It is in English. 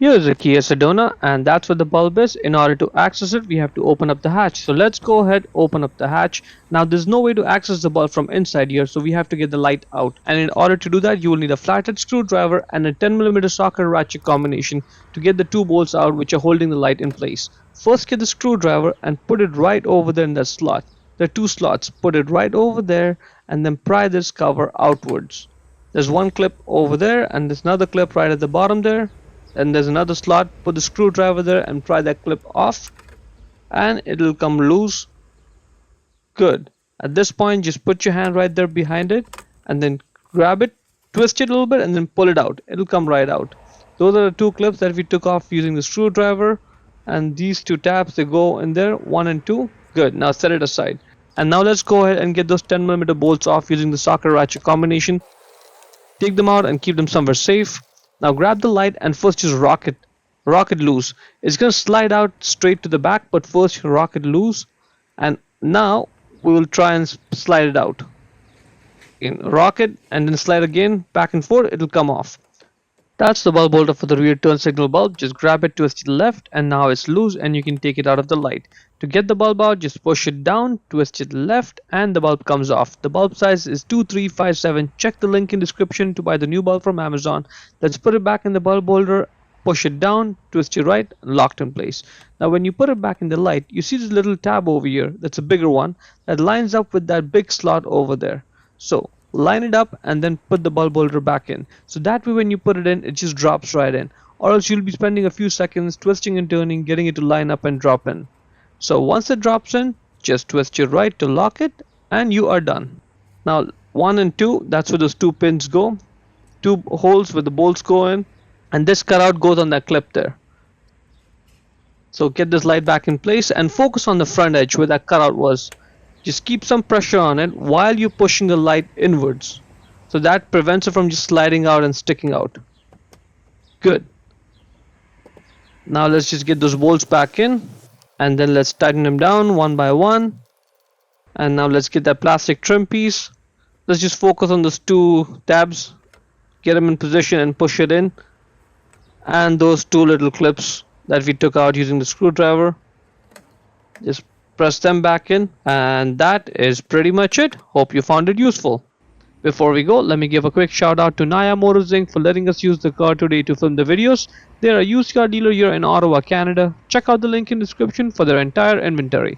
Here is a Kia Sedona, and that's where the bulb is. In order to access it, we have to open up the hatch. So let's go ahead, open up the hatch. Now there's no way to access the bulb from inside here, so we have to get the light out. And in order to do that, you will need a flathead screwdriver and a 10mm socket ratchet combination to get the two bolts out which are holding the light in place. First get the screwdriver and put it right over there in that slot. There are two slots, put it right over there and then pry this cover outwards. There's one clip over there and there's another clip right at the bottom there. And there's another slot, put the screwdriver there and pry that clip off and it'll come loose. Good. At this point just put your hand right there behind it and then grab it, twist it a little bit and then pull it out. It'll come right out. Those are the two clips that we took off using the screwdriver, and these two tabs, they go in there, 1 and 2. Good. Now set it aside. And now let's go ahead and get those 10mm bolts off using the socket ratchet combination. Take them out and keep them somewhere safe. Now grab the light and first just rock it loose. It's gonna slide out straight to the back, but first rock it loose, and now we will try and slide it out. Rock it and then slide again, back and forth, it'll come off. That's the bulb holder for the rear turn signal bulb. Just grab it, twist it left, and now it's loose and you can take it out of the light. To get the bulb out, just push it down, twist it left, and the bulb comes off. The bulb size is 2357. Check the link in description to buy the new bulb from Amazon. Let's put it back in the bulb holder, push it down, twist it right, and locked in place. Now when you put it back in the light, you see this little tab over here, that's a bigger one, that lines up with that big slot over there. So line it up and then put the bulb holder back in. So that way when you put it in, it just drops right in. Or else you'll be spending a few seconds twisting and turning, getting it to line up and drop in. So once it drops in, just twist your right to lock it and you are done. Now 1 and 2, that's where those two pins go. Two holes where the bolts go in, and this cutout goes on that clip there. So get this light back in place and focus on the front edge where that cutout was. Just keep some pressure on it while you're pushing the light inwards, so that prevents it from just sliding out and sticking out. Good. Now let's just get those bolts back in and then let's tighten them down one by one. And now let's get that plastic trim piece. Let's just focus on those two tabs, get them in position and push it in, and those two little clips that we took out using the screwdriver, just press them back in, and that is pretty much it. Hope you found it useful. Before we go, let me give a quick shout out to Naya Motors Inc. for letting us use the car today to film the videos. They are a used car dealer here in Ottawa, Canada. Check out the link in the description for their entire inventory.